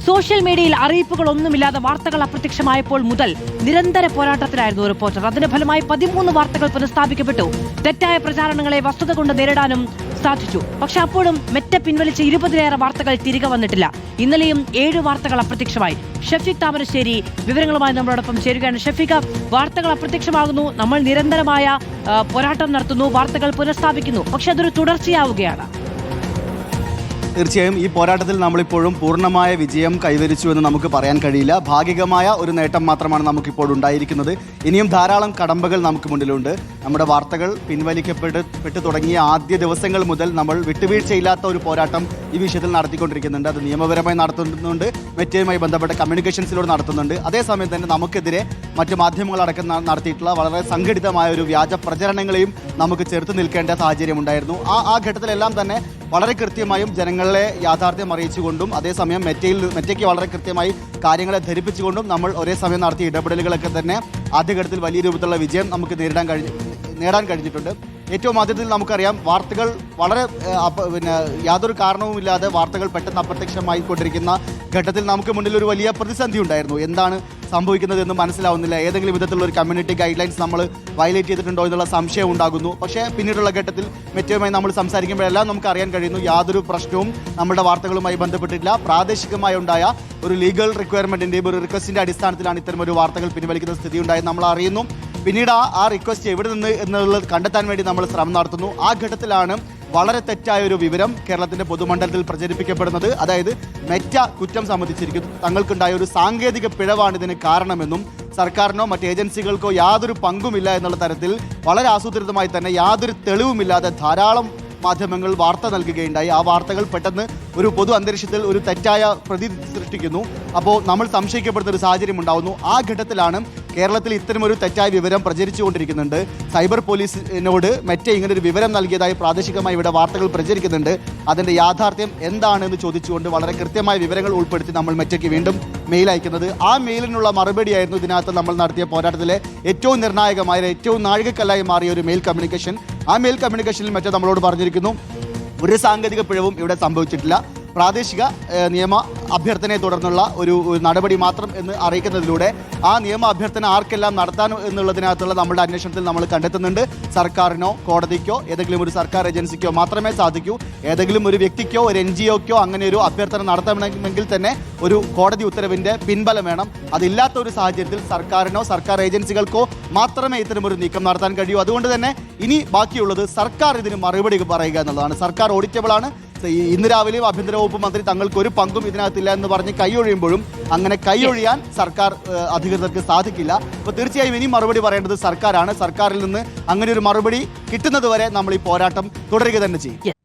Social മീഡിയയിൽ അറിയിപ്പുകളൊന്നുമില്ലാതെ വാർത്തകൾ അപ്രത്യക്ഷമായപ്പോൾ മുതൽ നിരന്തര പോരാട്ടത്തിലായിരുന്നു റിപ്പോർട്ടർ. അതിന്റെ ഫലമായി 13 വാർത്തകൾ പുനഃസ്ഥാപിക്കപ്പെട്ടു. തെറ്റായ പ്രചാരണങ്ങളെ വസ്തുത കൊണ്ട് നേരിടാനും സാധിച്ചു. പക്ഷെ അപ്പോഴും മെറ്റ പിൻവലിച്ച 20-ലേറെ വാർത്തകൾ തിരികെ വന്നിട്ടില്ല. ഇന്നലെയും 7 വാർത്തകൾ അപ്രത്യക്ഷമായി. ഷഫീഖ് താമരശ്ശേരി വിവരങ്ങളുമായി നമ്മളോടൊപ്പം ചേരുകയാണ്. ഷഫീഖ്, വാർത്തകൾ അപ്രത്യക്ഷമാകുന്നു, നമ്മൾ നിരന്തരമായ പോരാട്ടം നടത്തുന്നു, വാർത്തകൾ പുനഃസ്ഥാപിക്കുന്നു, പക്ഷെ അതൊരു തുടർച്ചയാവുകയാണ്. തീർച്ചയായും ഈ പോരാട്ടത്തിൽ നമ്മളിപ്പോഴും പൂർണ്ണമായ വിജയം കൈവരിച്ചു എന്ന് നമുക്ക് പറയാൻ കഴിയില്ല. ഭാഗികമായ ഒരു നേട്ടം മാത്രമാണ് നമുക്കിപ്പോൾ ഉണ്ടായിരിക്കുന്നത്. ഇനിയും ധാരാളം കടമ്പകൾ നമുക്ക് മുന്നിലുണ്ട്. നമ്മുടെ വാർത്തകൾ പിൻവലിക്കപ്പെട്ടു തുടങ്ങിയ ആദ്യ ദിവസങ്ങൾ മുതൽ നമ്മൾ വിട്ടുവീഴ്ചയില്ലാത്ത ഒരു പോരാട്ടം ഈ വിഷയത്തിൽ നടത്തിക്കൊണ്ടിരിക്കുന്നുണ്ട്. അത് നിയമപരമായി നടത്തുന്നുണ്ട്, മെറ്റയുമായി ബന്ധപ്പെട്ട കമ്മ്യൂണിക്കേഷൻസിലൂടെ നടത്തുന്നുണ്ട്. അതേസമയം തന്നെ നമുക്കെതിരെ മറ്റ് മാധ്യമങ്ങളടക്കം നടത്തിയിട്ടുള്ള വളരെ സംഘടിതമായ ഒരു വ്യാജ പ്രചരണങ്ങളെയും നമുക്ക് ചെറുത്ത് നിൽക്കേണ്ട സാഹചര്യം ഉണ്ടായിരുന്നു. ആ ഘട്ടത്തിലെല്ലാം തന്നെ വളരെ കൃത്യമായും ജനങ്ങളെ യാഥാർത്ഥ്യം അറിയിച്ചുകൊണ്ടും അതേസമയം മെറ്റയ്ക്ക് വളരെ കൃത്യമായി കാര്യങ്ങളെ ധരിപ്പിച്ചുകൊണ്ടും നമ്മൾ ഒരേ സമയം നടത്തിയ ഇടപെടലുകളൊക്കെ തന്നെ ആദ്യഘട്ടത്തിൽ വലിയ രൂപത്തിലുള്ള വിജയം നമുക്ക് നേടാൻ കഴിഞ്ഞിട്ടുണ്ട്. ഏറ്റവും ആദ്യത്തിൽ നമുക്കറിയാം, വാർത്തകൾ വളരെ യാതൊരു കാരണവുമില്ലാതെ വാർത്തകൾ പെട്ടെന്ന് അപ്രത്യക്ഷമായി കൊണ്ടിരിക്കുന്ന ഘട്ടത്തിൽ നമുക്ക് മുന്നിൽ ഒരു വലിയ പ്രതിസന്ധി ഉണ്ടായിരുന്നു. എന്താണ് സംഭവിക്കുന്നത് എന്ന് മനസ്സിലാവുന്നില്ല. ഏതെങ്കിലും വിധത്തിലുള്ള ഒരു കമ്മ്യൂണിറ്റി ഗൈഡ് ലൈൻസ് നമ്മൾ വയലേറ്റ് ചെയ്തിട്ടുണ്ടോ എന്നുള്ള സംശയം ഉണ്ടാകുന്നു. പക്ഷേ പിന്നീടുള്ള ഘട്ടത്തിൽ മെറ്റയുമായി നമ്മൾ സംസാരിക്കുമ്പോഴെല്ലാം നമുക്ക് അറിയാൻ കഴിയുന്നു, യാതൊരു പ്രശ്നവും നമ്മുടെ വാർത്തകളുമായി ബന്ധപ്പെട്ടിട്ടില്ല. പ്രാദേശികമായി ഉണ്ടായ ഒരു ലീഗൽ റിക്വയർമെൻറ്റിൻ്റെയും ഒരു റിക്വസ്റ്റിൻ്റെ അടിസ്ഥാനത്തിലാണ് ഇത്തരം ഒരു വാർത്തകൾ പിൻവലിക്കുന്ന സ്ഥിതി ഉണ്ടായത് നമ്മൾ അറിയുന്നു. പിന്നീട് ആ റിക്വസ്റ്റ് എവിടെ നിന്ന് എന്നുള്ളത് കണ്ടെത്താൻ വേണ്ടി നമ്മൾ ശ്രമം നടത്തുന്നു. ആ ഘട്ടത്തിലാണ് വളരെ തെറ്റായ ഒരു വിവരം കേരളത്തിൻ്റെ പൊതുമണ്ഡലത്തിൽ പ്രചരിപ്പിക്കപ്പെടുന്നത്. അതായത് മെറ്റ കുറ്റം സമ്മതിച്ചിരിക്കുന്നു, തങ്ങൾക്കുണ്ടായ ഒരു സാങ്കേതിക പിഴവാണ് ഇതിന് കാരണമെന്നും സർക്കാരിനോ മറ്റ് ഏജൻസികൾക്കോ യാതൊരു പങ്കുമില്ല എന്നുള്ള തരത്തിൽ വളരെ ആസൂത്രിതമായി തന്നെ യാതൊരു തെളിവുമില്ലാതെ ധാരാളം മാധ്യമങ്ങൾ വാർത്ത നൽകുകയുണ്ടായി. ആ വാർത്തകൾ പെട്ടെന്ന് ഒരു പൊതു അന്തരീക്ഷത്തിൽ ഒരു തെറ്റായ പ്രതീതി സൃഷ്ടിക്കുന്നു. അപ്പോൾ നമ്മൾ സംശയിക്കപ്പെടുന്ന ഒരു സാഹചര്യം ഉണ്ടാകുന്നു. ആ ഘട്ടത്തിലാണ് കേരളത്തിൽ ഇത്തരമൊരു തെറ്റായ വിവരം പ്രചരിച്ചുകൊണ്ടിരിക്കുന്നുണ്ട്. സൈബർ പോലീസിനോട് മെറ്റ ഇങ്ങനൊരു വിവരം നൽകിയതായി പ്രാദേശികമായി ഇവിടെ വാർത്തകൾ പ്രചരിക്കുന്നുണ്ട്. അതിൻ്റെ യാഥാർത്ഥ്യം എന്താണെന്ന് ചോദിച്ചുകൊണ്ട് വളരെ കൃത്യമായ വിവരങ്ങൾ ഉൾപ്പെടുത്തി നമ്മൾ മെറ്റയ്ക്ക് വീണ്ടും മെയിൽ അയക്കുന്നത്. ആ മെയിലിനുള്ള മറുപടിയായിരുന്നു ഇതിനകത്ത് നമ്മൾ നടത്തിയ പോരാട്ടത്തിലെ ഏറ്റവും നിർണായകമായ ഏറ്റവും നാഴികക്കല്ലായി മാറിയ ഒരു മെയിൽ കമ്മ്യൂണിക്കേഷൻ. ആ മെയിൽ കമ്മ്യൂണിക്കേഷനിൽ മെറ്റ നമ്മളോട് പറഞ്ഞിരിക്കുന്നു, ഒരു സാങ്കേതിക പിഴവും ഇവിടെ സംഭവിച്ചിട്ടില്ല, പ്രാദേശിക നിയമ അഭ്യർത്ഥനയെ തുടർന്നുള്ള ഒരു നടപടി മാത്രം എന്ന് അറിയിക്കുന്നതിലൂടെ ആ നിയമ അഭ്യർത്ഥന ആർക്കെല്ലാം നടത്താനോ എന്നുള്ളതിനകത്തുള്ള നമ്മുടെ അന്വേഷണത്തിൽ നമ്മൾ കണ്ടെത്തുന്നുണ്ട്. സർക്കാരിനോ കോടതിക്കോ ഏതെങ്കിലും ഒരു സർക്കാർ ഏജൻസിക്കോ മാത്രമേ സാധിക്കൂ. ഏതെങ്കിലും ഒരു വ്യക്തിക്കോ ഒരു NGOക്കോ അങ്ങനെ ഒരു അഭ്യർത്ഥന നടത്തണമെങ്കിൽ തന്നെ ഒരു കോടതി ഉത്തരവിൻ്റെ പിൻബലം വേണം. അതില്ലാത്ത ഒരു സാഹചര്യത്തിൽ സർക്കാരിനോ സർക്കാർ ഏജൻസികൾക്കോ മാത്രമേ ഇത്തരമൊരു നീക്കം നടത്താൻ കഴിയൂ. അതുകൊണ്ട് തന്നെ ഇനി ബാക്കിയുള്ളത് സർക്കാർ ഇതിന് മറുപടി പറയുക എന്നുള്ളതാണ്. സർക്കാർ ഓഡിറ്റബിളാണ്. ഇന്ന് രാവിലെയും ആഭ്യന്തര വകുപ്പ് മന്ത്രി തങ്ങൾക്ക് ഒരു പങ്കും ഇതിനകത്തില്ല എന്ന് പറഞ്ഞ് കൈയൊഴിയുമ്പോഴും അങ്ങനെ കൈയൊഴിയാൻ സർക്കാർ അധികൃതർക്ക് സാധിക്കില്ല. അപ്പോൾ തീർച്ചയായും ഇനി മറുപടി പറയേണ്ടത് സർക്കാരാണ്. സർക്കാരിൽ നിന്ന് അങ്ങനെ ഒരു മറുപടി കിട്ടുന്നത് വരെ നമ്മൾ ഈ പോരാട്ടം തുടരുക തന്നെ ചെയ്യും.